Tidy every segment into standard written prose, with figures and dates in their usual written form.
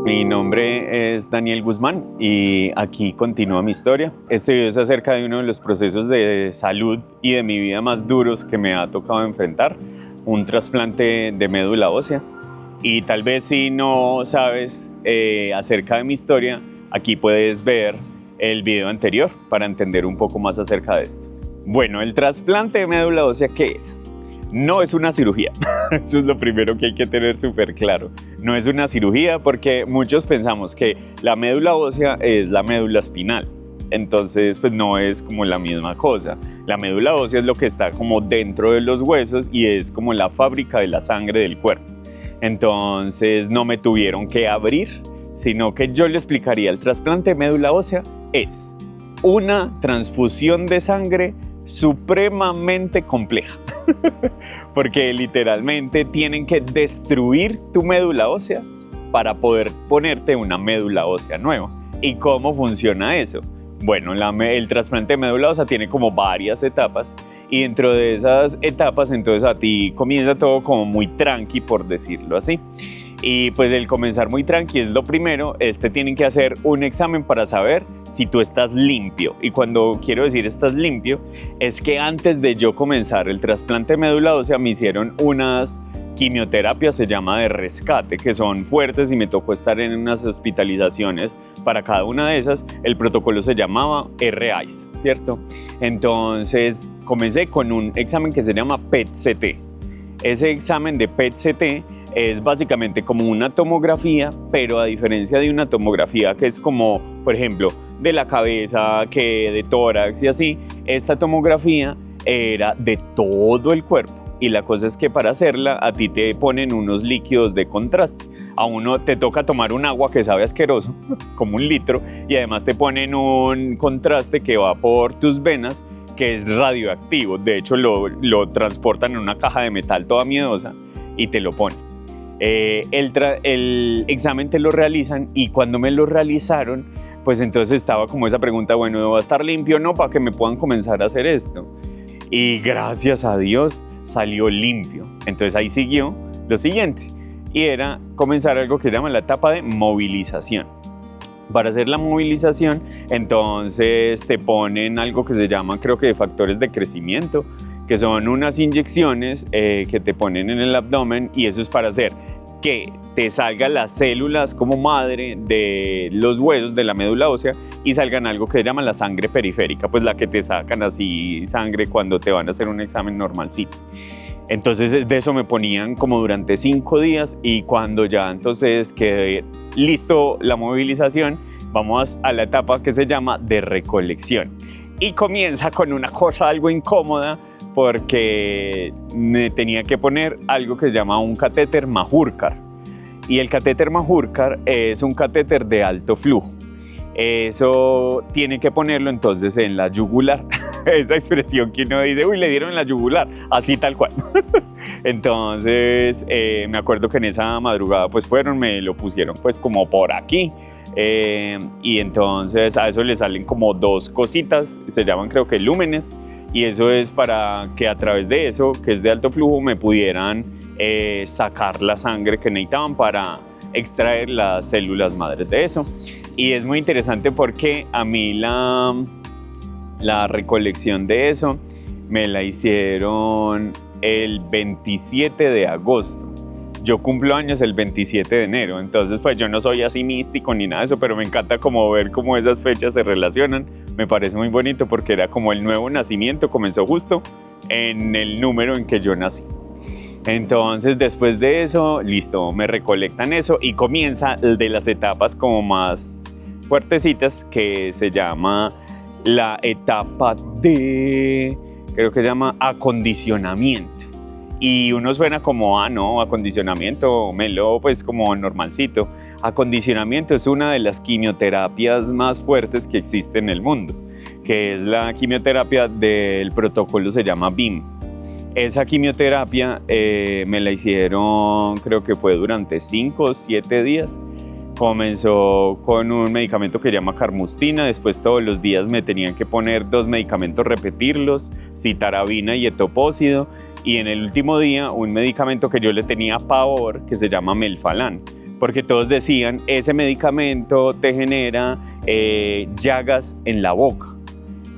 Mi nombre es Daniel Guzmán y aquí continúa mi historia. Este video es acerca de uno de los procesos de salud y de mi vida más duros que me ha tocado enfrentar, un trasplante de médula ósea. Y tal vez si no sabes acerca de mi historia, aquí puedes ver el video anterior para entender un poco más acerca de esto. Bueno, el trasplante de médula ósea, ¿qué es? No es una cirugía, eso es lo primero que hay que tener súper claro. No es una cirugía porque muchos pensamos que la médula ósea es la médula espinal. Entonces, pues no es como la misma cosa. La médula ósea es lo que está como dentro de los huesos y es como la fábrica de la sangre del cuerpo. Entonces, no me tuvieron que abrir, sino que yo le explicaría el trasplante de médula ósea es una transfusión de sangre supremamente compleja. Porque literalmente tienen que destruir tu médula ósea para poder ponerte una médula ósea nueva. ¿Y cómo funciona eso? Bueno, el trasplante de médula ósea tiene como varias etapas y dentro de esas etapas entonces a ti comienza todo como muy tranqui, por decirlo así. Y pues el comenzar muy tranqui es lo primero. Tienen que hacer un examen para saber si tú estás limpio. Y cuando quiero decir estás limpio, es que antes de yo comenzar el trasplante de médula ósea me hicieron unas quimioterapias, se llama de rescate, que son fuertes y me tocó estar en unas hospitalizaciones para cada una de esas. El protocolo se llamaba RICE, ¿cierto? Entonces comencé con un examen que se llama PET-CT. Ese examen de PET-CT es básicamente como una tomografía, pero a diferencia de una tomografía que es como, por ejemplo, de la cabeza, que de tórax y así, esta tomografía era de todo el cuerpo. Y la cosa es que para hacerla a ti te ponen unos líquidos de contraste. A uno te toca tomar un agua que sabe asqueroso, como un litro, y además te ponen un contraste que va por tus venas, que es radioactivo. De hecho, lo transportan en una caja de metal toda miedosa y te lo ponen. El examen te lo realizan y cuando me lo realizaron, pues entonces estaba como esa pregunta, bueno, ¿debo estar limpio o no para que me puedan comenzar a hacer esto? Y gracias a Dios salió limpio. Entonces ahí siguió lo siguiente y era comenzar algo que se llama la etapa de movilización. Para hacer la movilización, entonces te ponen algo que se llama, creo que de factores de crecimiento, que son unas inyecciones que te ponen en el abdomen y eso es para hacer que te salgan las células como madre de los huesos de la médula ósea y salgan algo que se llama la sangre periférica, pues la que te sacan así sangre cuando te van a hacer un examen normalcito. Entonces de eso me ponían como durante 5 días y cuando ya entonces quedé listo la movilización, vamos a la etapa que se llama de recolección. Y comienza con una cosa algo incómoda porque me tenía que poner algo que se llama un catéter Majorcar. Y el catéter Majorcar es un catéter de alto flujo. Eso tiene que ponerlo entonces en la yugular. Esa expresión que uno dice, uy, le dieron en la yugular, así tal cual. Entonces me acuerdo que en esa madrugada pues me lo pusieron pues como por aquí. Y entonces a eso le salen como 2 cositas, se llaman creo que lúmenes, y eso es para que a través de eso, que es de alto flujo, me pudieran sacar la sangre que necesitaban para extraer las células madres de eso. Y es muy interesante porque a mí la recolección de eso me la hicieron el 27 de agosto. Yo cumplo años el 27 de enero, entonces pues yo no soy así místico ni nada de eso, pero me encanta como ver cómo esas fechas se relacionan. Me parece muy bonito porque era como el nuevo nacimiento, comenzó justo en el número en que yo nací. Entonces después de eso, listo, me recolectan eso y comienza de las etapas como más fuertecitas que se llama la etapa de, creo que se llama acondicionamiento. Y uno suena como, no, acondicionamiento, melo, pues como normalcito. Acondicionamiento es una de las quimioterapias más fuertes que existe en el mundo, que es la quimioterapia del protocolo, se llama BIM. Esa quimioterapia me la hicieron, creo que fue durante 5 o 7 días. Comenzó con un medicamento que se llama carmustina, después todos los días me tenían que poner 2 medicamentos, repetirlos, citarabina y etopósido, y en el último día un medicamento que yo le tenía pavor que se llama melfalán. porque todos decían, ese medicamento te genera llagas en la boca.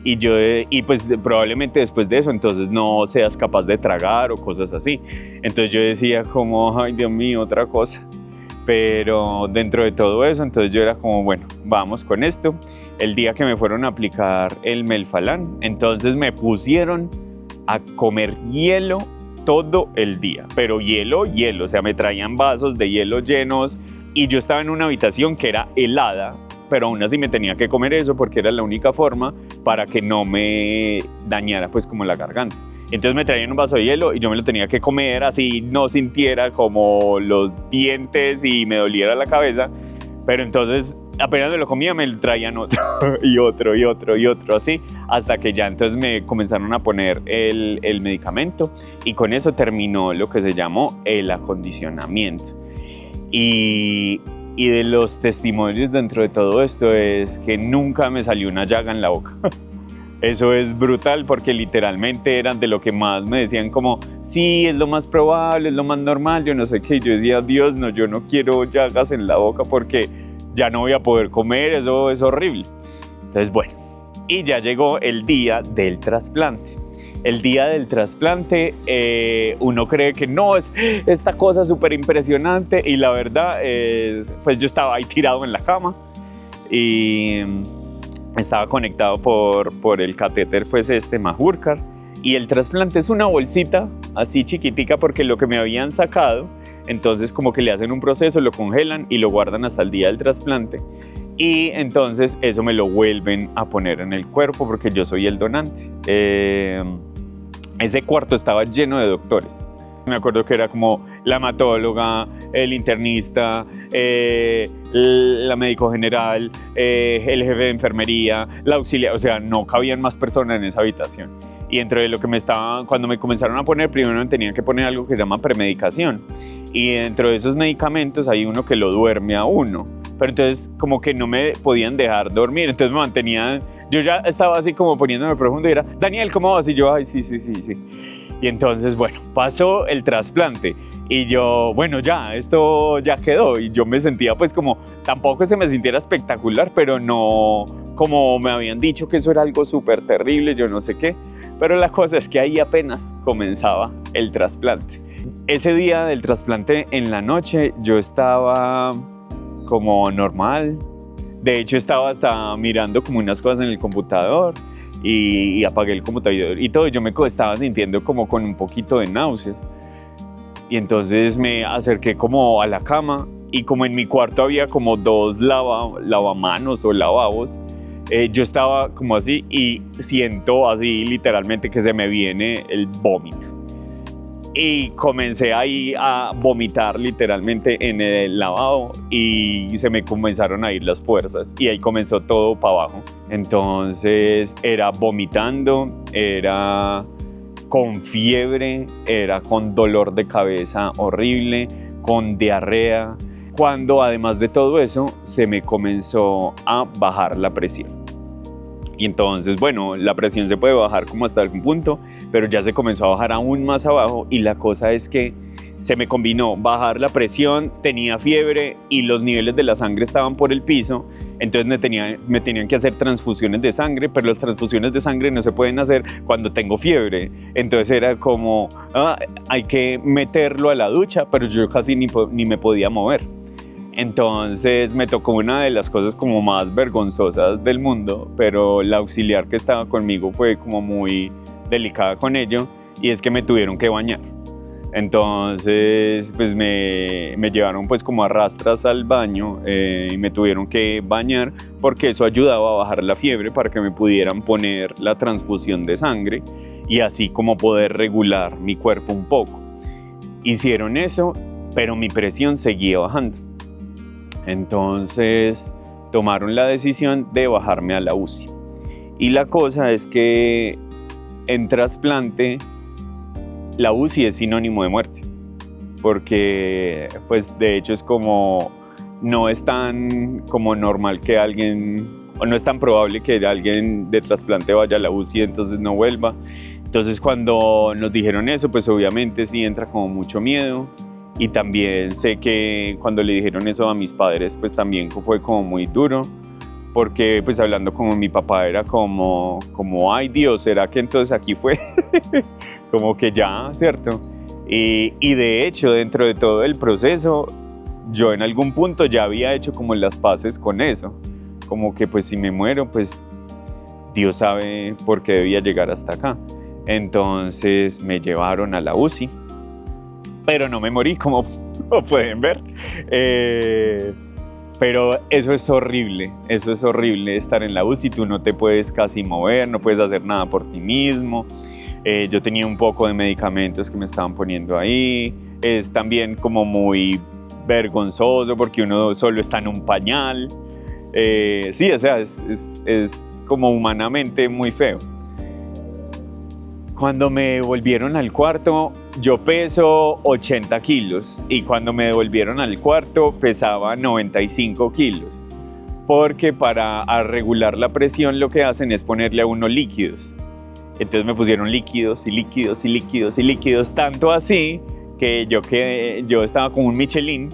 Y pues probablemente después de eso entonces no seas capaz de tragar o cosas así. Entonces yo decía como, ay Dios mío, otra cosa. Pero dentro de todo eso, entonces yo era como, bueno, vamos con esto. El día que me fueron a aplicar el Melphalan, entonces me pusieron a comer hielo todo el día, pero hielo, o sea, me traían vasos de hielo llenos y yo estaba en una habitación que era helada, pero aún así me tenía que comer eso porque era la única forma para que no me dañara pues como la garganta. Entonces me traían un vaso de hielo y yo me lo tenía que comer así no sintiera como los dientes y me doliera la cabeza, pero entonces apenas me lo comía me traían otro y otro y otro y otro así, hasta que ya entonces me comenzaron a poner el medicamento y con eso terminó lo que se llamó el acondicionamiento. Y de los testimonios dentro de todo esto es que nunca me salió una llaga en la boca. Eso es brutal porque literalmente eran de lo que más me decían como, sí, es lo más probable, es lo más normal, yo no sé qué. Y yo decía, Dios, no, yo no quiero llagas en la boca porque ya no voy a poder comer, eso es horrible. Entonces, bueno, y ya llegó el día del trasplante. El día del trasplante, uno cree que no, es esta cosa súper impresionante y la verdad es, pues yo estaba ahí tirado en la cama y estaba conectado por el catéter pues Majorcar, y el trasplante es una bolsita así chiquitica porque lo que me habían sacado, entonces como que le hacen un proceso, lo congelan y lo guardan hasta el día del trasplante y entonces eso me lo vuelven a poner en el cuerpo porque yo soy el donante. Ese cuarto estaba lleno de doctores. Me acuerdo que era como la hematóloga, el internista, la médico general, el jefe de enfermería, la auxiliar, o sea, no cabían más personas en esa habitación. Y dentro de lo que cuando me comenzaron a poner, primero me tenían que poner algo que se llama premedicación. Y dentro de esos medicamentos hay uno que lo duerme a uno. Pero entonces como que no me podían dejar dormir, entonces me mantenían, yo ya estaba así como poniéndome profundo y era, Daniel, ¿cómo vas? Y yo, ay, sí. Y entonces, bueno, pasó el trasplante y yo, bueno, ya, esto ya quedó. Y yo me sentía pues como, tampoco se me sintiera espectacular, pero no, como me habían dicho que eso era algo súper terrible, yo no sé qué. Pero la cosa es que ahí apenas comenzaba el trasplante. Ese día del trasplante en la noche yo estaba como normal. De hecho estaba hasta mirando como unas cosas en el computador y apagué el computador y todo. Yo me estaba sintiendo como con un poquito de náuseas. Y entonces me acerqué como a la cama y como en mi cuarto había como dos lavamanos o lavabos, yo estaba como así y siento así literalmente que se me viene el vómito. Y comencé ahí a vomitar literalmente en el lavabo y se me comenzaron a ir las fuerzas y ahí comenzó todo para abajo. Entonces era vomitando, era con fiebre, era con dolor de cabeza horrible, con diarrea, cuando además de todo eso se me comenzó a bajar la presión. Y entonces, bueno, la presión se puede bajar como hasta algún punto, pero ya se comenzó a bajar aún más abajo y la cosa es que se me combinó bajar la presión, tenía fiebre y los niveles de la sangre estaban por el piso, entonces me tenían que hacer transfusiones de sangre, pero las transfusiones de sangre no se pueden hacer cuando tengo fiebre. Entonces era como, hay que meterlo a la ducha, pero yo casi ni me podía mover. Entonces me tocó una de las cosas como más vergonzosas del mundo, pero la auxiliar que estaba conmigo fue como muy delicada con ello y es que me tuvieron que bañar. Entonces pues me llevaron pues como a rastras al baño y me tuvieron que bañar porque eso ayudaba a bajar la fiebre para que me pudieran poner la transfusión de sangre y así como poder regular mi cuerpo un poco. Hicieron eso, pero mi presión seguía bajando. Entonces tomaron la decisión de bajarme a la UCI. Y la cosa es que en trasplante la UCI es sinónimo de muerte, porque pues de hecho es como, no es tan como normal que alguien, o no es tan probable que alguien de trasplante vaya a la UCI y entonces no vuelva. Entonces cuando nos dijeron eso, pues obviamente sí entra como mucho miedo. y también sé que cuando le dijeron eso a mis padres, pues también fue como muy duro, porque pues hablando como mi papá era como ay Dios, ¿será que entonces aquí fue? Como que ya, ¿cierto? Y de hecho, dentro de todo el proceso, yo en algún punto ya había hecho como las paces con eso, como que pues si me muero, pues Dios sabe por qué debía llegar hasta acá. Entonces me llevaron a la UCI, pero no me morí, como pueden ver. Pero eso es horrible estar en la UCI, tú no te puedes casi mover, no puedes hacer nada por ti mismo. Yo tenía un poco de medicamentos que me estaban poniendo ahí, es también como muy vergonzoso porque uno solo está en un pañal. Sí, o sea, es como humanamente muy feo. Cuando me devolvieron al cuarto, yo peso 80 kilos y cuando me devolvieron al cuarto pesaba 95 kilos. Porque para regular la presión lo que hacen es ponerle a uno líquidos. Entonces me pusieron líquidos y líquidos y líquidos y líquidos, tanto así que yo estaba como un Michelin.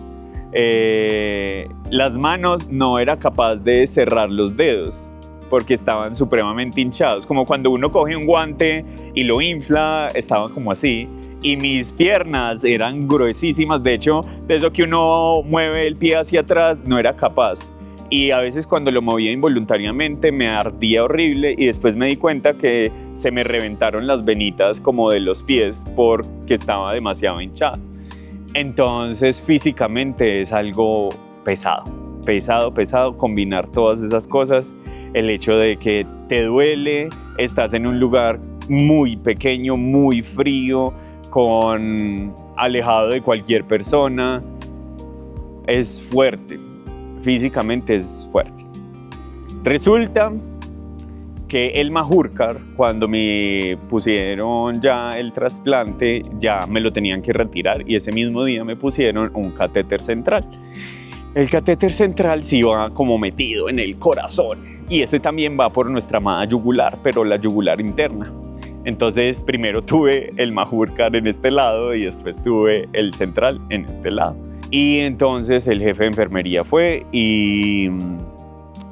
Las manos no era capaz de cerrar los dedos porque estaban supremamente hinchados, como cuando uno coge un guante y lo infla, estaban como así, y mis piernas eran gruesísimas, de hecho, de eso que uno mueve el pie hacia atrás, no era capaz, y a veces cuando lo movía involuntariamente me ardía horrible, y después me di cuenta que se me reventaron las venitas como de los pies porque estaba demasiado hinchado. Entonces físicamente es algo pesado combinar todas esas cosas. El hecho de que te duele, estás en un lugar muy pequeño, muy frío, alejado de cualquier persona, es fuerte, físicamente es fuerte. Resulta que el Majurcar, cuando me pusieron ya el trasplante, ya me lo tenían que retirar y ese mismo día me pusieron un catéter central. El catéter central sí va como metido en el corazón y este también va por nuestra amada yugular, pero la yugular interna. Entonces primero tuve el Majurcar en este lado y después tuve el central en este lado. Y entonces el jefe de enfermería fue y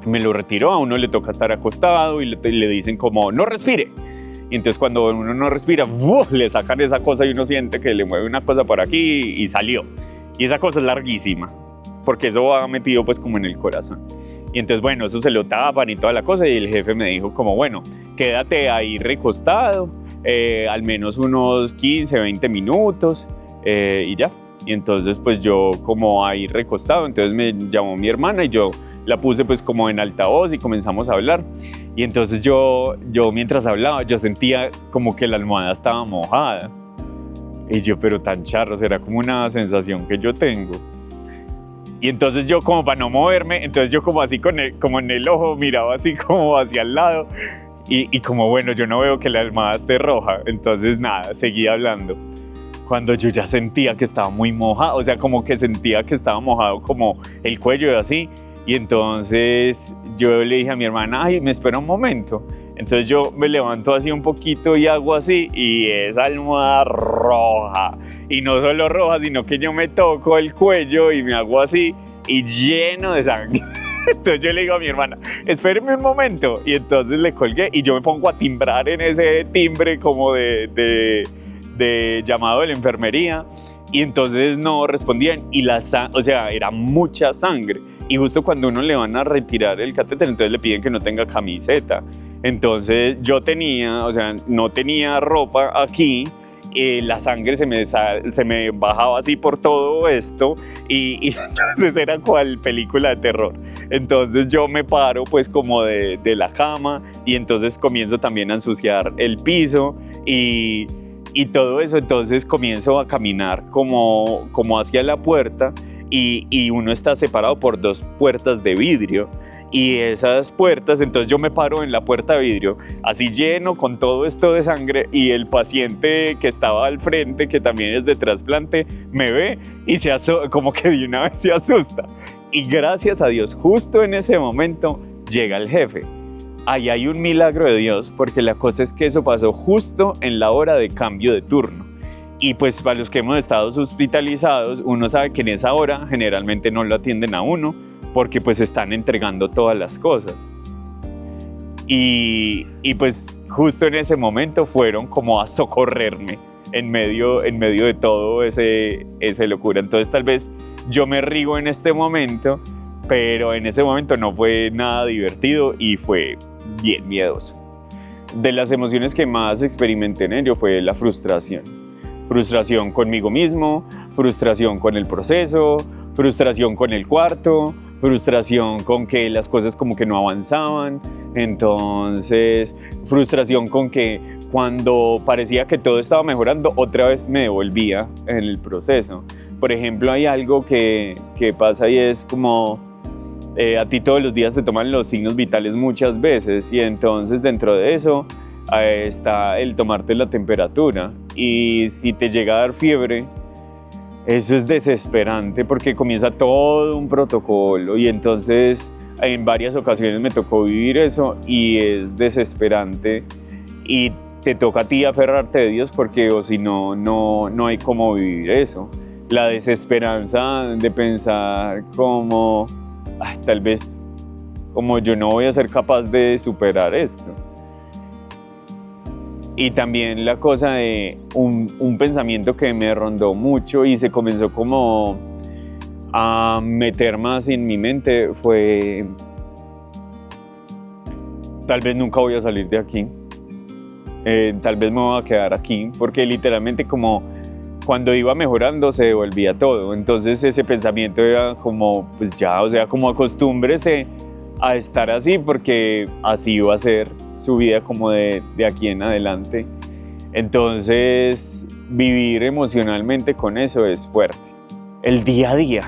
me lo retiró. A uno le toca estar acostado y le dicen como no respire. Y entonces cuando uno no respira, le sacan esa cosa y uno siente que le mueve una cosa por aquí y salió. Y esa cosa es larguísima, porque eso va metido pues como en el corazón. Y entonces bueno, eso se lo tapan y toda la cosa y el jefe me dijo como bueno, quédate ahí recostado, al menos unos 15, 20 minutos y ya. Y entonces pues yo como ahí recostado, entonces me llamó mi hermana y yo la puse pues como en altavoz y comenzamos a hablar. Y entonces yo mientras hablaba yo sentía como que la almohada estaba mojada. Y yo, pero tan charro, será como una sensación que yo tengo. Y entonces yo como para no moverme, entonces yo como así como en el ojo miraba así como hacia el lado. Y como bueno, yo no veo que la almohada esté roja. Entonces nada, seguí hablando. Cuando yo ya sentía que estaba muy mojado, o sea, como que sentía que estaba mojado como el cuello y así. Y entonces yo le dije a mi hermana, ay, me espera un momento. Entonces yo me levanto así un poquito y hago así y esa almohada roja. Y no solo roja, sino que yo me toco el cuello y me hago así y lleno de sangre. Entonces yo le digo a mi hermana, espéreme un momento. Y entonces le colgué y yo me pongo a timbrar en ese timbre como de llamado de la enfermería. Y entonces no respondían y o sea, era mucha sangre. Y justo cuando uno le van a retirar el catéter, entonces le piden que no tenga camiseta. Entonces yo no tenía ropa aquí, la sangre se me bajaba así por todo esto y entonces era cual película de terror. Entonces yo me paro pues como de la cama y entonces comienzo también a ensuciar el piso y todo eso. Entonces comienzo a caminar como hacia la puerta y uno está separado por 2 puertas de vidrio. Y esas puertas, entonces yo me paro en la puerta de vidrio, así lleno con todo esto de sangre y el paciente que estaba al frente, que también es de trasplante, me ve y como que de una vez se asusta. Y gracias a Dios, justo en ese momento llega el jefe. Ahí hay un milagro de Dios, porque la cosa es que eso pasó justo en la hora de cambio de turno. Y pues para los que hemos estado hospitalizados, uno sabe que en esa hora generalmente no lo atienden a uno porque pues están entregando todas las cosas. Y pues justo en ese momento fueron como a socorrerme en medio de todo ese locura. Entonces tal vez yo me río en este momento, pero en ese momento no fue nada divertido y fue bien miedoso. De las emociones que más experimenté en ello fue la frustración. Frustración conmigo mismo, frustración con el proceso, frustración con el cuarto, frustración con que las cosas como que no avanzaban. Entonces, frustración con que cuando parecía que todo estaba mejorando, otra vez me devolvía en el proceso. Por ejemplo, hay algo que pasa y es como a ti todos los días te toman los signos vitales muchas veces y entonces dentro de eso está el tomarte la temperatura y si te llega a dar fiebre, eso es desesperante porque comienza todo un protocolo y entonces en varias ocasiones me tocó vivir eso y es desesperante y te toca a ti aferrarte de Dios porque o si no, no hay cómo vivir eso. La desesperanza de pensar como, tal vez como yo no voy a ser capaz de superar esto. Y también la cosa de un pensamiento que me rondó mucho y se comenzó como a meter más en mi mente fue tal vez nunca voy a salir de aquí, tal vez me voy a quedar aquí, porque literalmente como cuando iba mejorando se devolvía todo, entonces ese pensamiento era como pues ya, o sea, como acostúmbrese a estar así porque así va a ser su vida como de aquí en adelante. Entonces vivir emocionalmente con eso es fuerte. El día a día,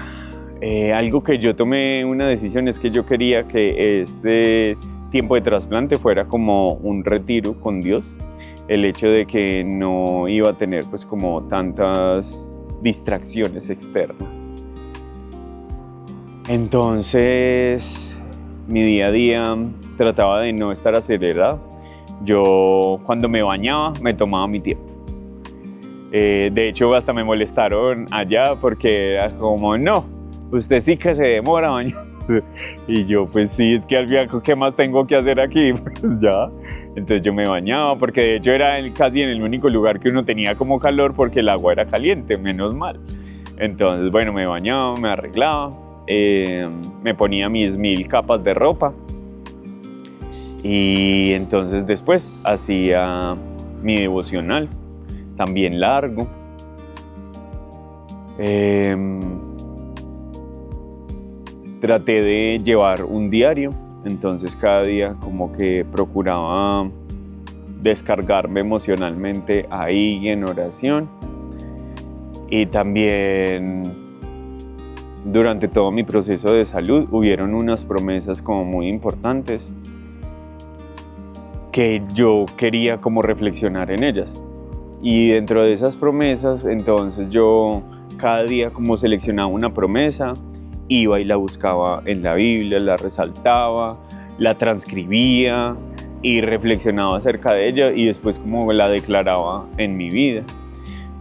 algo que yo tomé una decisión es que yo quería que este tiempo de trasplante fuera como un retiro con Dios. El hecho de que no iba a tener pues como tantas distracciones externas. Entonces mi día a día trataba de no estar acelerado. Yo cuando me bañaba me tomaba mi tiempo. De hecho hasta me molestaron allá porque era como no, usted sí que se demora bañando. Y yo pues sí, es que al final ¿qué más tengo que hacer aquí? Pues ya. Entonces yo me bañaba porque de hecho era casi en el único lugar que uno tenía como calor porque el agua era caliente, menos mal. Entonces bueno, me bañaba, me arreglaba. Me ponía mis 1000 capas de ropa y entonces después hacía mi devocional, también largo. Traté de llevar un diario, entonces cada día como que procuraba descargarme emocionalmente ahí en oración y también durante todo mi proceso de salud hubieron unas promesas como muy importantes que yo quería como reflexionar en ellas. Y dentro de esas promesas, entonces yo cada día como seleccionaba una promesa, iba y la buscaba en la Biblia, la resaltaba, la transcribía y reflexionaba acerca de ella y después como la declaraba en mi vida.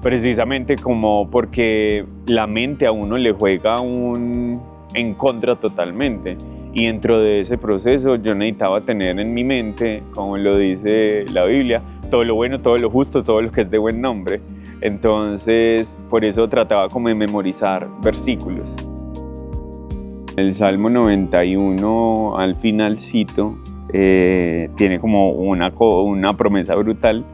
Precisamente como porque la mente a uno le juega en contra totalmente y dentro de ese proceso yo necesitaba tener en mi mente, como lo dice la Biblia, todo lo bueno, todo lo justo, todo lo que es de buen nombre. Entonces por eso trataba como de memorizar versículos. El Salmo 91 al finalcito tiene como una promesa brutal.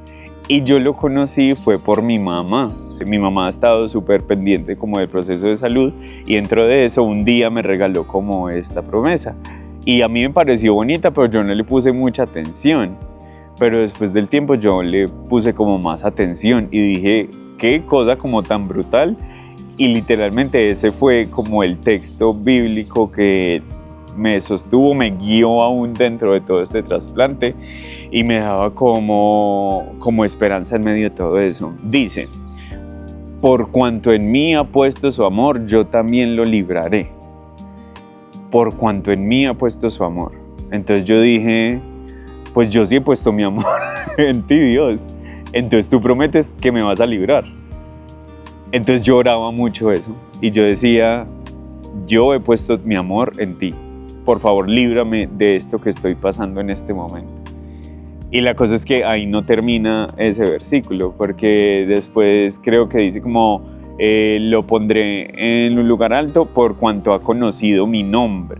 Y yo lo conocí fue por mi mamá. Mi mamá ha estado súper pendiente como del proceso de salud y dentro de eso un día me regaló como esta promesa. Y a mí me pareció bonita, pero yo no le puse mucha atención. Pero después del tiempo yo le puse como más atención y dije, qué cosa como tan brutal. Y literalmente ese fue como el texto bíblico que me sostuvo, me guió aún dentro de todo este trasplante y me daba como esperanza en medio de todo eso. Dice, por cuanto en mí ha puesto su amor, yo también lo libraré. Por cuanto en mí ha puesto su amor. Entonces yo dije, pues yo sí he puesto mi amor en ti, Dios. Entonces tú prometes que me vas a librar. Entonces yo oraba mucho eso y yo decía, yo he puesto mi amor en ti, por favor líbrame de esto que estoy pasando en este momento. Y la cosa es que ahí no termina ese versículo, porque después creo que dice como, lo pondré en un lugar alto por cuanto ha conocido mi nombre.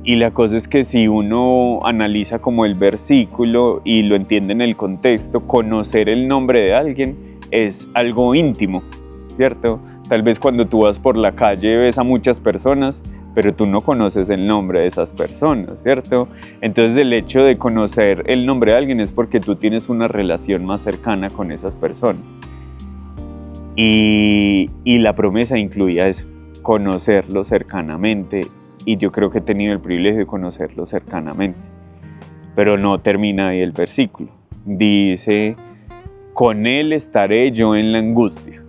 Y la cosa es que si uno analiza como el versículo y lo entiende en el contexto, conocer el nombre de alguien es algo íntimo, ¿cierto? Tal vez cuando tú vas por la calle ves a muchas personas, pero tú no conoces el nombre de esas personas, ¿cierto? Entonces el hecho de conocer el nombre de alguien es porque tú tienes una relación más cercana con esas personas. Y la promesa incluía eso, conocerlo cercanamente. Y yo creo que he tenido el privilegio de conocerlo cercanamente. Pero no termina ahí el versículo. Dice, con él estaré yo en la angustia,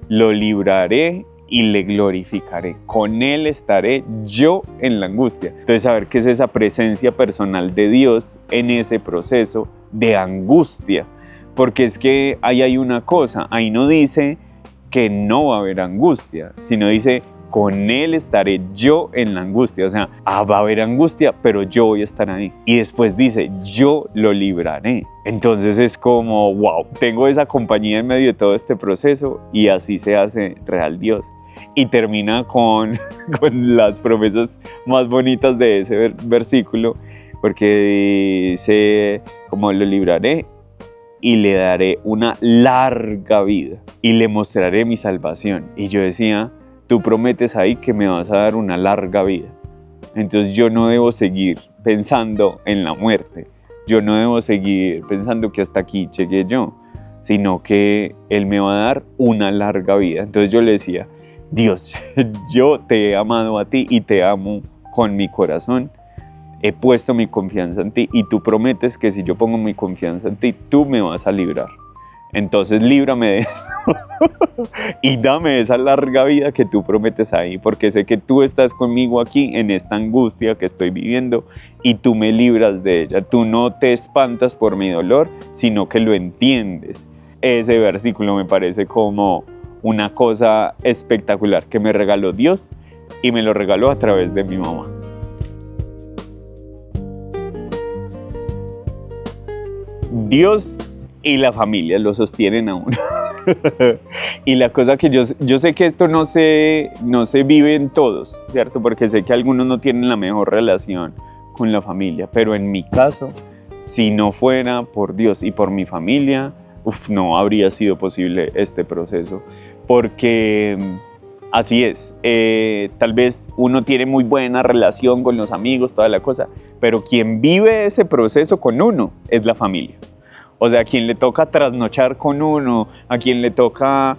lo libraré y le glorificaré. Con él estaré yo en la angustia. Entonces, saber qué es esa presencia personal de Dios en ese proceso de angustia. Porque es que ahí hay una cosa, ahí no dice que no va a haber angustia, sino dice, con él estaré yo en la angustia. O sea, va a haber angustia, pero yo voy a estar ahí. Y después dice, yo lo libraré. Entonces es como, wow, tengo esa compañía en medio de todo este proceso y así se hace real Dios. Y termina con las promesas más bonitas de ese versículo, porque dice, como lo libraré y le daré una larga vida y le mostraré mi salvación. Y yo decía, tú prometes ahí que me vas a dar una larga vida. Entonces yo no debo seguir pensando en la muerte. Yo no debo seguir pensando que hasta aquí llegué yo, sino que Él me va a dar una larga vida. Entonces yo le decía, Dios, yo te he amado a ti y te amo con mi corazón. He puesto mi confianza en ti y tú prometes que si yo pongo mi confianza en ti, tú me vas a librar. Entonces líbrame de eso y dame esa larga vida que tú prometes ahí, porque sé que tú estás conmigo aquí en esta angustia que estoy viviendo y tú me libras de ella. Tú no te espantas por mi dolor, sino que lo entiendes. Ese versículo me parece como una cosa espectacular que me regaló Dios y me lo regaló a través de mi mamá. Dios y la familia lo sostienen a uno. Y la cosa que yo sé que esto no se vive en todos, ¿cierto? Porque sé que algunos no tienen la mejor relación con la familia, pero en mi caso, si no fuera por Dios y por mi familia, no habría sido posible este proceso, porque así es, tal vez uno tiene muy buena relación con los amigos, toda la cosa, pero quien vive ese proceso con uno es la familia. O sea, a quien le toca trasnochar con uno, a quien le toca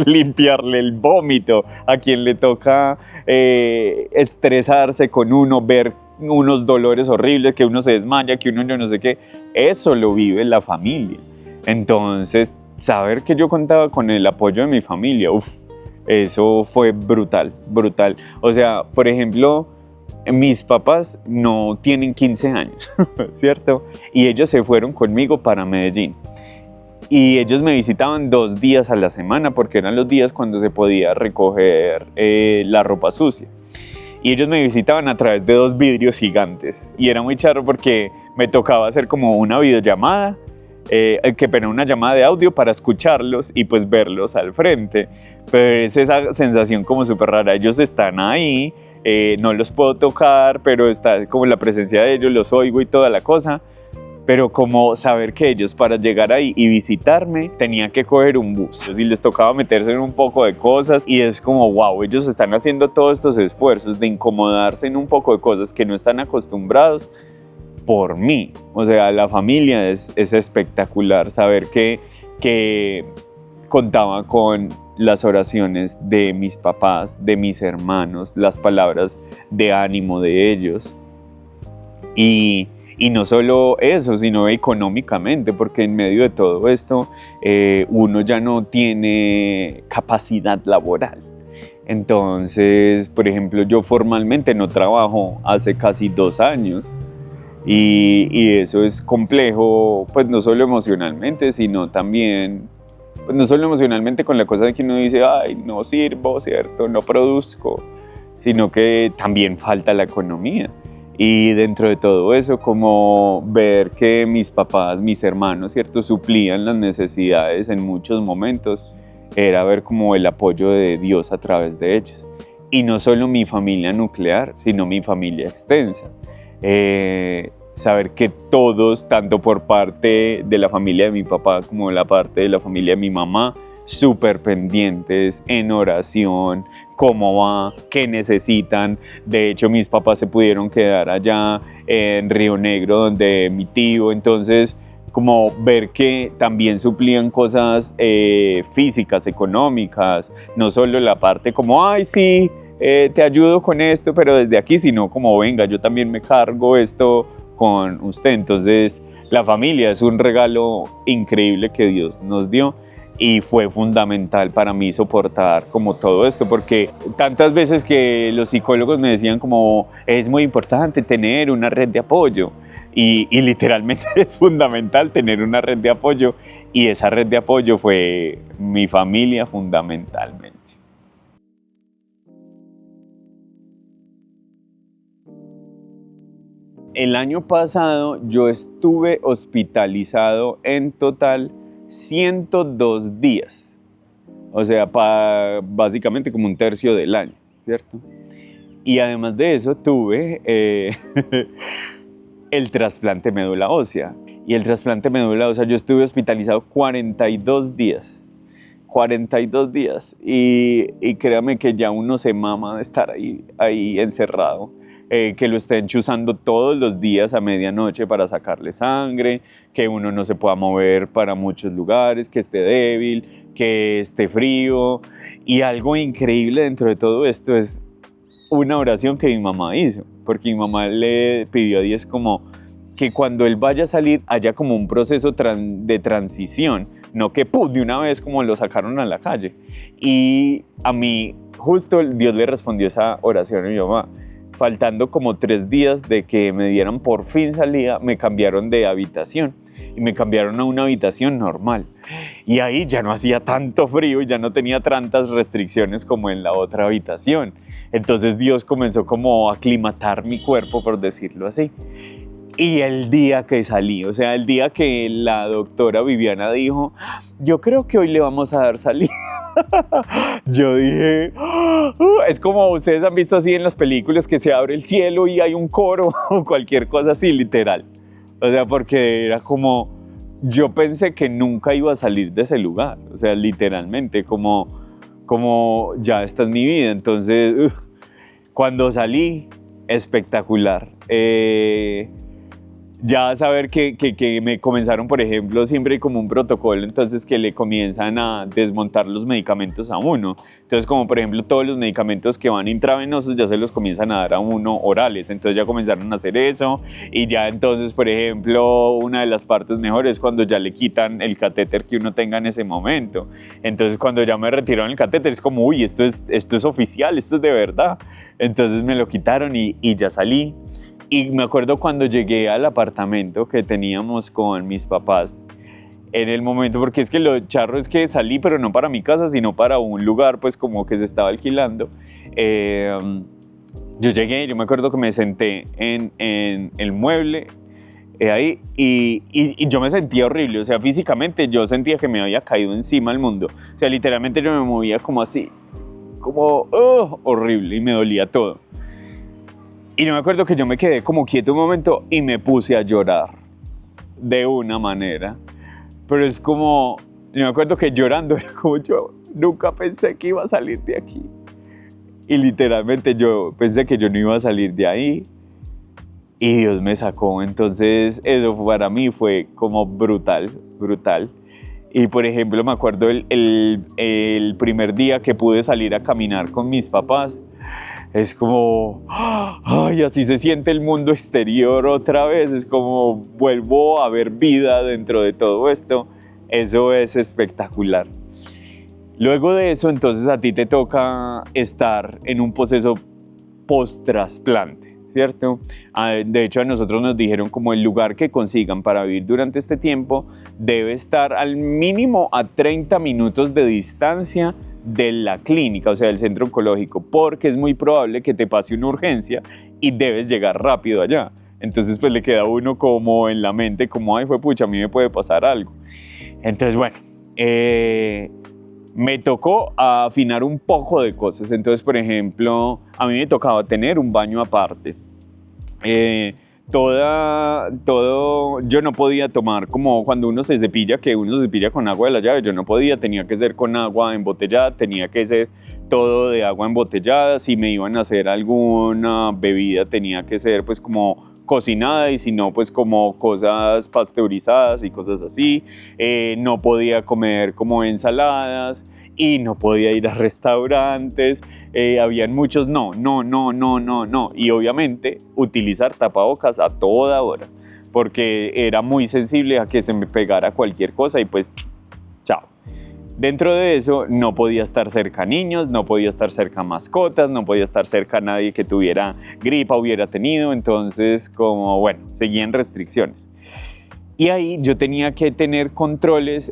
limpiarle el vómito, a quien le toca estresarse con uno, ver unos dolores horribles, que uno se desmaya, que uno no sé qué, eso lo vive la familia. Entonces, saber que yo contaba con el apoyo de mi familia, eso fue brutal, brutal. O sea, por ejemplo, mis papás no tienen 15 años, ¿cierto? Y ellos se fueron conmigo para Medellín. Y ellos me visitaban 2 días a la semana porque eran los días cuando se podía recoger la ropa sucia. Y ellos me visitaban a través de 2 vidrios gigantes. Y era muy charro porque me tocaba hacer como una videollamada, una llamada de audio para escucharlos y pues verlos al frente. Pero es esa sensación como súper rara. Ellos están ahí, no los puedo tocar, pero está como la presencia de ellos, los oigo y toda la cosa. Pero como saber que ellos para llegar ahí y visitarme tenían que coger un bus y les tocaba meterse en un poco de cosas y es como wow, ellos están haciendo todos estos esfuerzos de incomodarse en un poco de cosas que no están acostumbrados por mí. O sea, la familia es espectacular, saber que contaba con las oraciones de mis papás, de mis hermanos, las palabras de ánimo de ellos. Y no solo eso, sino económicamente, porque en medio de todo esto uno ya no tiene capacidad laboral. Entonces, por ejemplo, yo formalmente no trabajo hace casi 2 años y eso es complejo, pues no solo emocionalmente, sino también pues no solo emocionalmente con la cosa de que uno dice, ay, no sirvo, ¿cierto? No produzco, sino que también falta la economía. Y dentro de todo eso, como ver que mis papás, mis hermanos, ¿cierto? Suplían las necesidades en muchos momentos, era ver como el apoyo de Dios a través de ellos. Y no solo mi familia nuclear, sino mi familia extensa. Saber que todos, tanto por parte de la familia de mi papá como la parte de la familia de mi mamá, súper pendientes, en oración, cómo va, qué necesitan. De hecho, mis papás se pudieron quedar allá en Río Negro, donde mi tío, entonces como ver que también suplían cosas físicas, económicas, no solo la parte como, ay, sí, te ayudo con esto, pero desde aquí, sino como, venga, yo también me cargo esto con usted. Entonces, la familia es un regalo increíble que Dios nos dio y fue fundamental para mí soportar como todo esto, porque tantas veces que los psicólogos me decían como, es muy importante tener una red de apoyo. Y literalmente es fundamental tener una red de apoyo, y esa red de apoyo fue mi familia fundamentalmente. El año pasado yo estuve hospitalizado en total 102 días, o sea, básicamente como un tercio del año, ¿cierto? Y además de eso tuve el trasplante de médula ósea. Y el trasplante de médula ósea, yo estuve hospitalizado 42 días. 42 días. Y créame que ya uno se mama de estar ahí encerrado. Que lo estén chuzando todos los días a medianoche para sacarle sangre, que uno no se pueda mover para muchos lugares, que esté débil, que esté frío. Y algo increíble dentro de todo esto es una oración que mi mamá hizo, porque mi mamá le pidió a Dios como que cuando él vaya a salir haya como un proceso de transición, no que de una vez como lo sacaron a la calle. Y a mí justo Dios le respondió esa oración a mi mamá. Faltando como 3 días de que me dieran por fin salida, me cambiaron de habitación y me cambiaron a una habitación normal. Y ahí ya no hacía tanto frío y ya no tenía tantas restricciones como en la otra habitación. Entonces Dios comenzó como a aclimatar mi cuerpo, por decirlo así. Y el día que salí, o sea, el día que la doctora Viviana dijo, yo creo que hoy le vamos a dar salida. Yo dije, es como ustedes han visto así en las películas que se abre el cielo y hay un coro o cualquier cosa así, literal. O sea, porque era como, yo pensé que nunca iba a salir de ese lugar. O sea, literalmente, como ya esta es mi vida. Entonces, cuando salí, espectacular. Ya saber que me comenzaron, por ejemplo, siempre hay como un protocolo, entonces que le comienzan a desmontar los medicamentos a uno. Entonces, como por ejemplo, todos los medicamentos que van intravenosos ya se los comienzan a dar a uno orales. Entonces ya comenzaron a hacer eso. Y ya entonces, por ejemplo, una de las partes mejores es cuando ya le quitan el catéter que uno tenga en ese momento. Entonces, cuando ya me retiraron el catéter, es como, uy, esto es oficial, esto es de verdad. Entonces me lo quitaron y ya salí. Y me acuerdo cuando llegué al apartamento que teníamos con mis papás, en el momento, porque es que lo charro es que salí, pero no para mi casa, sino para un lugar, pues como que se estaba alquilando. Yo llegué, yo me acuerdo que me senté en el mueble ahí y yo me sentía horrible, o sea, físicamente yo sentía que me había caído encima el mundo. O sea, literalmente yo me movía como así, como horrible, y me dolía todo. Y yo me acuerdo que yo me quedé como quieto un momento y me puse a llorar de una manera. Pero es como, yo me acuerdo que llorando era como, yo nunca pensé que iba a salir de aquí. Y literalmente yo pensé que yo no iba a salir de ahí. Y Dios me sacó. Entonces eso para mí fue como brutal, brutal. Y por ejemplo me acuerdo el primer día que pude salir a caminar con mis papás. Es como, ay, así se siente el mundo exterior otra vez, es como vuelvo a ver vida dentro de todo esto. Eso es espectacular. Luego de eso, entonces a ti te toca estar en un proceso post-trasplante, ¿cierto? De hecho, a nosotros nos dijeron como el lugar que consigan para vivir durante este tiempo debe estar al mínimo a 30 minutos de distancia de la clínica, o sea, del centro oncológico, porque es muy probable que te pase una urgencia y debes llegar rápido allá. Entonces, pues le queda a uno como en la mente, como, ay, pucha, a mí me puede pasar algo. Entonces, bueno, me tocó afinar un poco de cosas. Entonces, por ejemplo, a mí me tocaba tener un baño aparte. Yo no podía tomar como cuando uno se cepilla, que uno se cepilla con agua de la llave, yo no podía, tenía que ser con agua embotellada, tenía que ser todo de agua embotellada. Si me iban a hacer alguna bebida tenía que ser pues como cocinada, y si no, pues como cosas pasteurizadas y cosas así. No podía comer como ensaladas y no podía ir a restaurantes. Habían muchos no. Y obviamente utilizar tapabocas a toda hora, porque era muy sensible a que se me pegara cualquier cosa y pues chao. Dentro de eso no podía estar cerca a niños, no podía estar cerca a mascotas, no podía estar cerca a nadie que tuviera gripa, hubiera tenido. Entonces, como bueno, seguían restricciones. Y ahí yo tenía que tener controles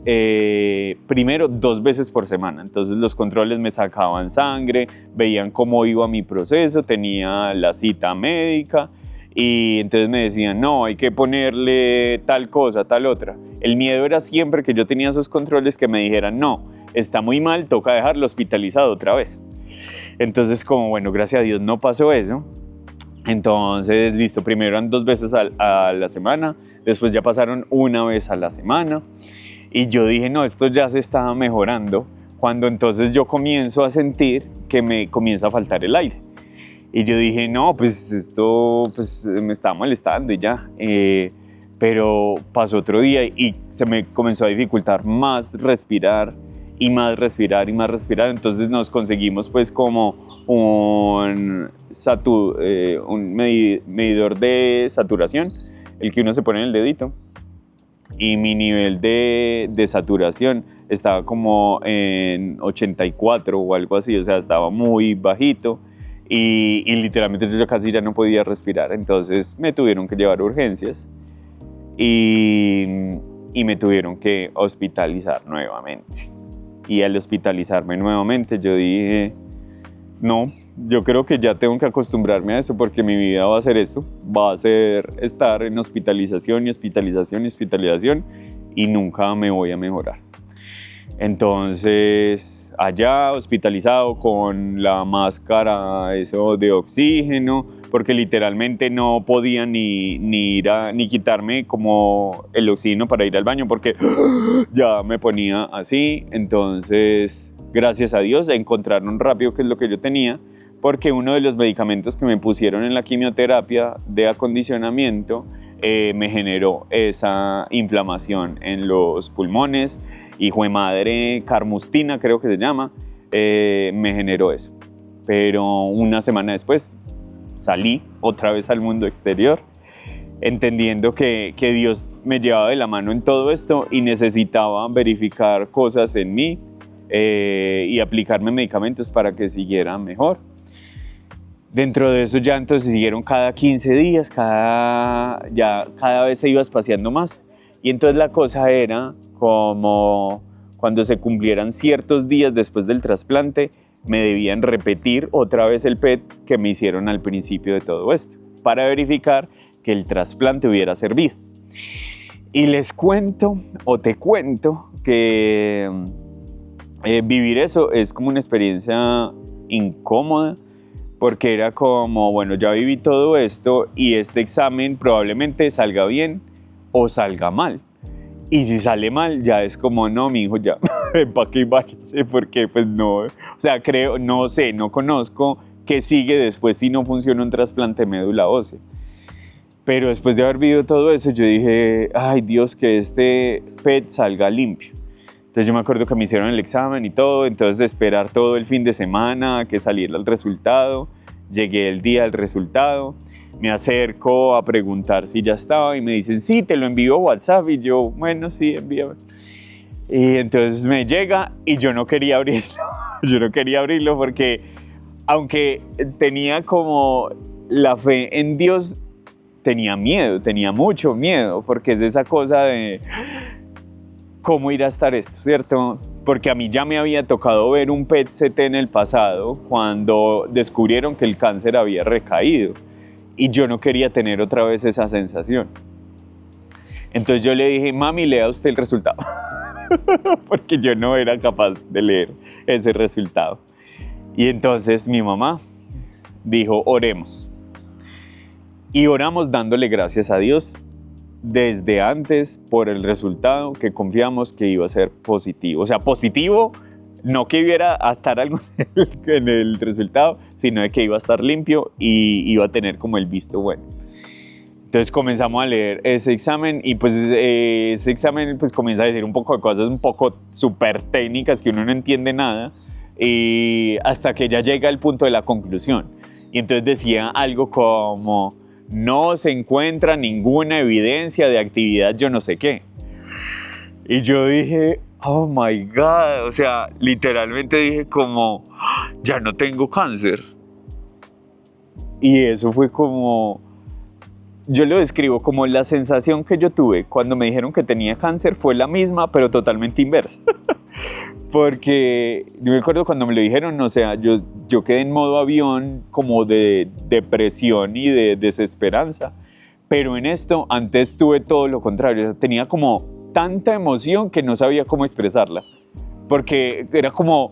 primero 2 veces por semana. Entonces los controles me sacaban sangre, veían cómo iba mi proceso, tenía la cita médica y entonces me decían, no, hay que ponerle tal cosa, tal otra. El miedo era siempre que yo tenía esos controles que me dijeran, no, está muy mal, toca dejarlo hospitalizado otra vez. Entonces, como bueno, gracias a Dios no pasó eso. Entonces, listo, primero eran 2 veces a la semana, después ya pasaron 1 vez a la semana y yo dije, no, esto ya se estaba mejorando, cuando entonces yo comienzo a sentir que me comienza a faltar el aire. Y yo dije, no, pues esto pues, me está molestando y ya. Pero pasó otro día y se me comenzó a dificultar más respirar y más respirar y más respirar. Entonces nos conseguimos pues como un medidor de saturación, el que uno se pone en el dedito. Y mi nivel de saturación estaba como en 84 o algo así, o sea, estaba muy bajito. Y literalmente yo casi ya no podía respirar. Entonces me tuvieron que llevar a urgencias y me tuvieron que hospitalizar nuevamente. Y al hospitalizarme nuevamente yo dije, no, yo creo que ya tengo que acostumbrarme a eso, porque mi vida va a ser esto, va a ser estar en hospitalización y hospitalización y hospitalización y nunca me voy a mejorar. Entonces, allá hospitalizado con la máscara eso de oxígeno, porque literalmente no podía ni quitarme como el oxígeno para ir al baño, porque ya me ponía así. Entonces, gracias a Dios encontraron rápido qué es lo que yo tenía, porque uno de los medicamentos que me pusieron en la quimioterapia de acondicionamiento me generó esa inflamación en los pulmones. Hijo de madre, carmustina creo que se llama, me generó eso. Pero una semana después salí otra vez al mundo exterior, entendiendo que Dios me llevaba de la mano en todo esto y necesitaba verificar cosas en mí y aplicarme medicamentos para que siguiera mejor. Dentro de eso ya entonces siguieron cada 15 días, cada vez se iba espaciando más. Y entonces la cosa era como cuando se cumplieran ciertos días después del trasplante, me debían repetir otra vez el PET que me hicieron al principio de todo esto, para verificar que el trasplante hubiera servido. Y les cuento, o te cuento, que vivir eso es como una experiencia incómoda, porque era como, bueno, ya viví todo esto y este examen probablemente salga bien o salga mal. Y si sale mal, ya es como, no, mi hijo, ya, ¿para qué váyase? Porque pues no, o sea, creo, no sé, no conozco qué sigue después si no funciona un trasplante de médula ósea. Pero después de haber vivido todo eso, yo dije, ay Dios, que este PET salga limpio. Entonces yo me acuerdo que me hicieron el examen y todo, entonces de esperar todo el fin de semana a que saliera el resultado. Llegué el día del resultado, me acerco a preguntar si ya estaba y me dicen, sí, te lo envío a WhatsApp. Y yo, bueno, sí, envíame. Y entonces me llega y yo no quería abrirlo. Yo no quería abrirlo porque, aunque tenía como la fe en Dios tenía miedo, tenía mucho miedo, porque es esa cosa de cómo irá a estar esto, ¿cierto? Porque a mí ya me había tocado ver un PET-CT en el pasado cuando descubrieron que el cáncer había recaído y yo no quería tener otra vez esa sensación. Entonces yo le dije, mami, lea usted el resultado, porque yo no era capaz de leer ese resultado. Y entonces mi mamá dijo, oremos. Y oramos dándole gracias a Dios desde antes por el resultado que confiamos que iba a ser positivo. O sea, positivo, no que iba a estar algo en el resultado, sino de que iba a estar limpio y iba a tener como el visto bueno. Entonces comenzamos a leer ese examen y pues ese examen pues comienza a decir un poco de cosas un poco súper técnicas que uno no entiende nada y hasta que ya llega el punto de la conclusión. Y entonces decía algo como, no se encuentra ninguna evidencia de actividad yo no sé qué. Y yo dije, oh my God, o sea, literalmente dije como, ya no tengo cáncer. Y eso fue como, yo lo describo como la sensación que yo tuve cuando me dijeron que tenía cáncer fue la misma, pero totalmente inversa. Porque yo me acuerdo cuando me lo dijeron, o sea, yo quedé en modo avión como de depresión y de desesperanza. Pero en esto, antes tuve todo lo contrario. O sea, tenía como tanta emoción que no sabía cómo expresarla. Porque era como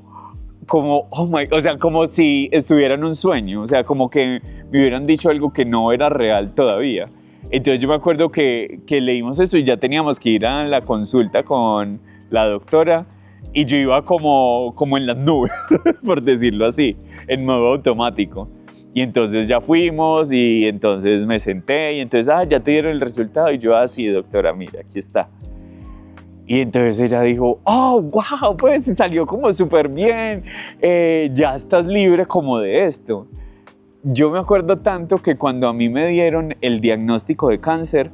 oh my, o sea, como si estuviera en un sueño. O sea, como que me hubieran dicho algo que no era real todavía. Entonces yo me acuerdo que leímos eso y ya teníamos que ir a la consulta con la doctora. Y yo iba como en las nubes, por decirlo así, en modo automático. Y entonces ya fuimos y entonces me senté y entonces, ya te dieron el resultado. Y yo, sí, doctora, mira, aquí está. Y entonces ella dijo, oh, wow, pues salió como súper bien, ya estás libre como de esto. Yo me acuerdo tanto que cuando a mí me dieron el diagnóstico de cáncer,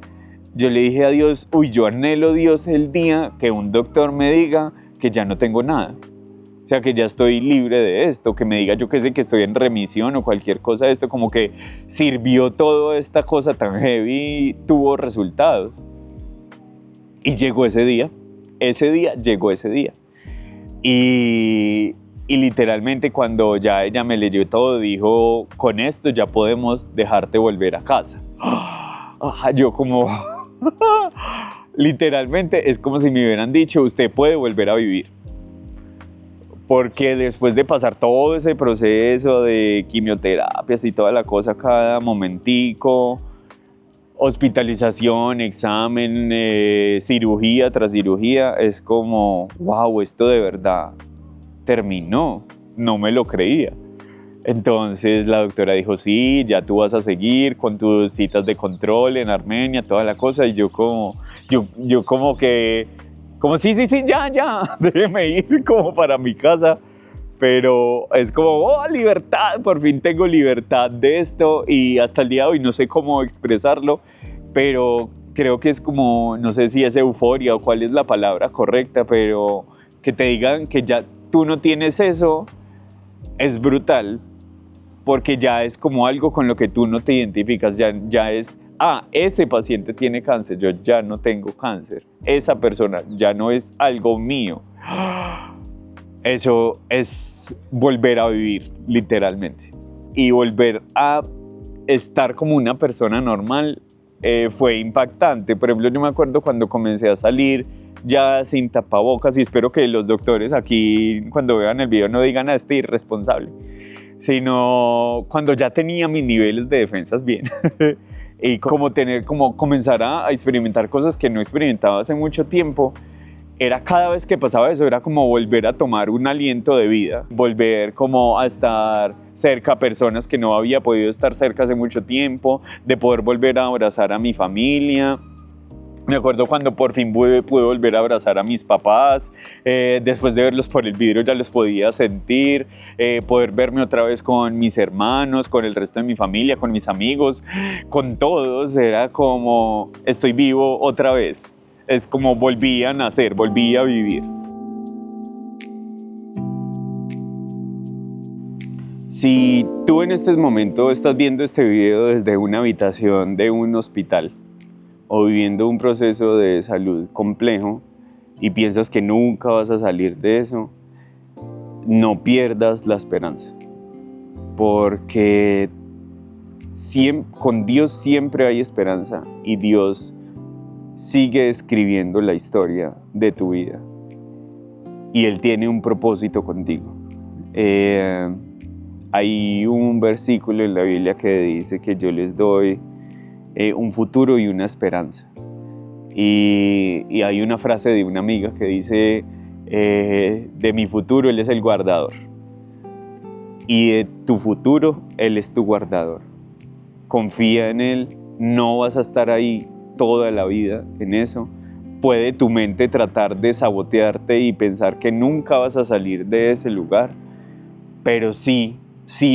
yo le dije a Dios, yo anhelo Dios el día que un doctor me diga que ya no tengo nada. O sea, que ya estoy libre de esto, que me diga yo que sé que estoy en remisión o cualquier cosa de esto, como que sirvió toda esta cosa tan heavy, tuvo resultados. Y llegó ese día llegó ese día. Y literalmente cuando ya ella me leyó todo, dijo, con esto ya podemos dejarte volver a casa. Yo como... Literalmente es como si me hubieran dicho, usted puede volver a vivir. Porque después de pasar todo ese proceso de quimioterapias y toda la cosa, cada momentico, hospitalización, examen, cirugía tras cirugía, es como, wow, esto de verdad terminó, no me lo creía. Entonces la doctora dijo, sí, ya tú vas a seguir con tus citas de control en Armenia, toda la cosa, y yo como sí, ya, déjeme ir como para mi casa, pero es como, libertad, por fin tengo libertad de esto, y hasta el día de hoy no sé cómo expresarlo, pero creo que es como, no sé si es euforia o cuál es la palabra correcta, pero que te digan que ya tú no tienes eso, es brutal. Porque ya es como algo con lo que tú no te identificas, ya es, ese paciente tiene cáncer, yo ya no tengo cáncer, esa persona ya no es algo mío. Eso es volver a vivir, literalmente. Y volver a estar como una persona normal fue impactante. Por ejemplo, yo me acuerdo cuando comencé a salir ya sin tapabocas, y espero que los doctores aquí, cuando vean el video, no digan a este irresponsable, sino cuando ya tenía mis niveles de defensas bien y como comenzar a experimentar cosas que no experimentaba hace mucho tiempo. Era cada vez que pasaba eso, era como volver a tomar un aliento de vida, volver como a estar cerca a personas que no había podido estar cerca hace mucho tiempo, de poder volver a abrazar a mi familia. Me acuerdo cuando por fin pude volver a abrazar a mis papás, después de verlos por el vidrio ya los podía sentir, poder verme otra vez con mis hermanos, con el resto de mi familia, con mis amigos, con todos, era como estoy vivo otra vez, es como volví a nacer, volví a vivir. Si tú en este momento estás viendo este video desde una habitación de un hospital o viviendo un proceso de salud complejo y piensas que nunca vas a salir de eso, no pierdas la esperanza, porque con Dios siempre hay esperanza y Dios sigue escribiendo la historia de tu vida y Él tiene un propósito contigo. Hay un versículo en la Biblia que dice que yo les doy un futuro y una esperanza. Y hay una frase de una amiga que dice, de mi futuro Él es el guardador. Y de tu futuro Él es tu guardador. Confía en Él, no vas a estar ahí toda la vida en eso. Puede tu mente tratar de sabotearte y pensar que nunca vas a salir de ese lugar, pero sí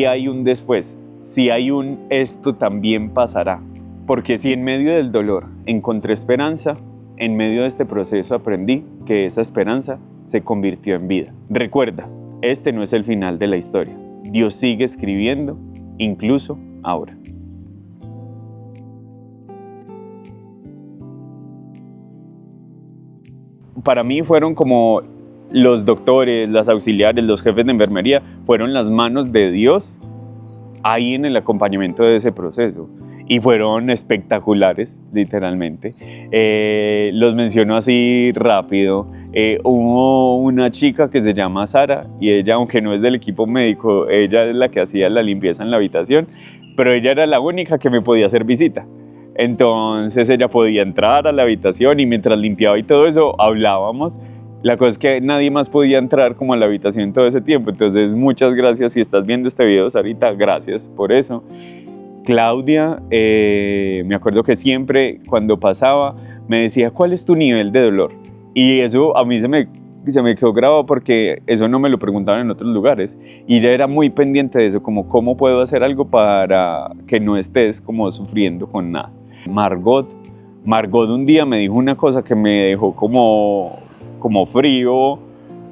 hay un después, sí hay un esto también pasará. Porque si en medio del dolor encontré esperanza, en medio de este proceso aprendí que esa esperanza se convirtió en vida. Recuerda, este no es el final de la historia. Dios sigue escribiendo, incluso ahora. Para mí fueron como los doctores, las auxiliares, los jefes de enfermería, fueron las manos de Dios ahí en el acompañamiento de ese proceso. Y fueron espectaculares, literalmente. Los menciono así rápido. Hubo una chica que se llama Sara y ella, aunque no es del equipo médico, ella es la que hacía la limpieza en la habitación, pero ella era la única que me podía hacer visita. Entonces ella podía entrar a la habitación y mientras limpiaba y todo eso, hablábamos. La cosa es que nadie más podía entrar como a la habitación todo ese tiempo. Entonces muchas gracias si estás viendo este video, Sarita, gracias por eso. Claudia, me acuerdo que siempre cuando pasaba me decía, ¿cuál es tu nivel de dolor? Y eso a mí se me quedó grabado porque eso no me lo preguntaban en otros lugares. Y ella era muy pendiente de eso, como cómo puedo hacer algo para que no estés como sufriendo con nada. Margot un día me dijo una cosa que me dejó como frío,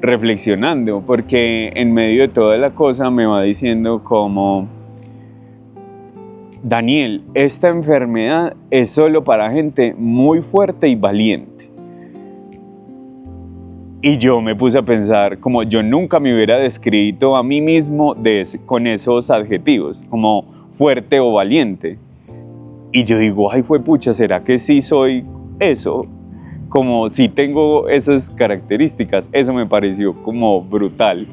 reflexionando, porque en medio de toda la cosa me va diciendo como, Daniel, esta enfermedad es solo para gente muy fuerte y valiente. Y yo me puse a pensar, como yo nunca me hubiera descrito a mí mismo con esos adjetivos, como fuerte o valiente. Y yo digo, ay, juepucha, ¿será que sí soy eso? Como si tengo esas características. Eso me pareció como brutal.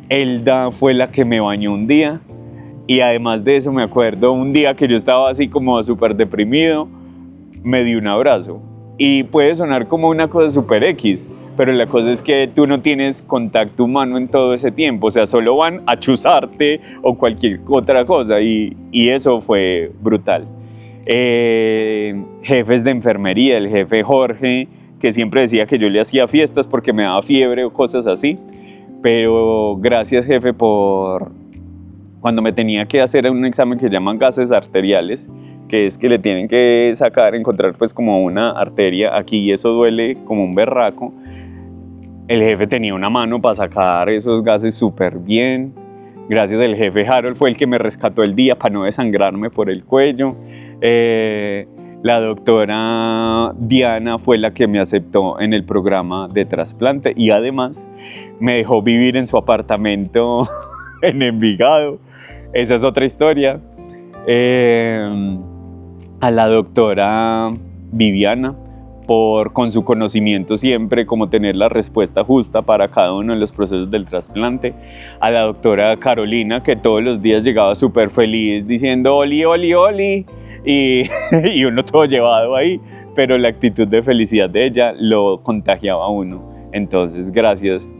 Elda fue la que me bañó un día. Y además de eso me acuerdo un día que yo estaba así como súper deprimido, me dio un abrazo. Y puede sonar como una cosa súper X, pero la cosa es que tú no tienes contacto humano en todo ese tiempo. O sea, solo van a chuzarte o cualquier otra cosa y eso fue brutal. Jefes de enfermería, el jefe Jorge, que siempre decía que yo le hacía fiestas porque me daba fiebre o cosas así. Pero gracias, jefe, por... Cuando me tenía que hacer un examen que llaman gases arteriales, que es que le tienen que encontrar pues como una arteria aquí y eso duele como un berraco. El jefe tenía una mano para sacar esos gases súper bien. Gracias al jefe Harold fue el que me rescató el día para no desangrarme por el cuello. La doctora Diana fue la que me aceptó en el programa de trasplante y además me dejó vivir en su apartamento en Envigado. Esa es otra historia. A la doctora Viviana, con su conocimiento siempre, como tener la respuesta justa para cada uno de los procesos del trasplante. A la doctora Carolina, que todos los días llegaba súper feliz diciendo Oli, Oli, Oli. Y uno todo llevado ahí, pero la actitud de felicidad de ella lo contagiaba a uno. Entonces, gracias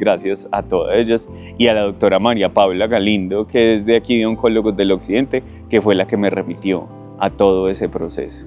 a todas ellas y a la doctora María Paula Galindo, que es de aquí de Oncólogos del Occidente, que fue la que me remitió a todo ese proceso.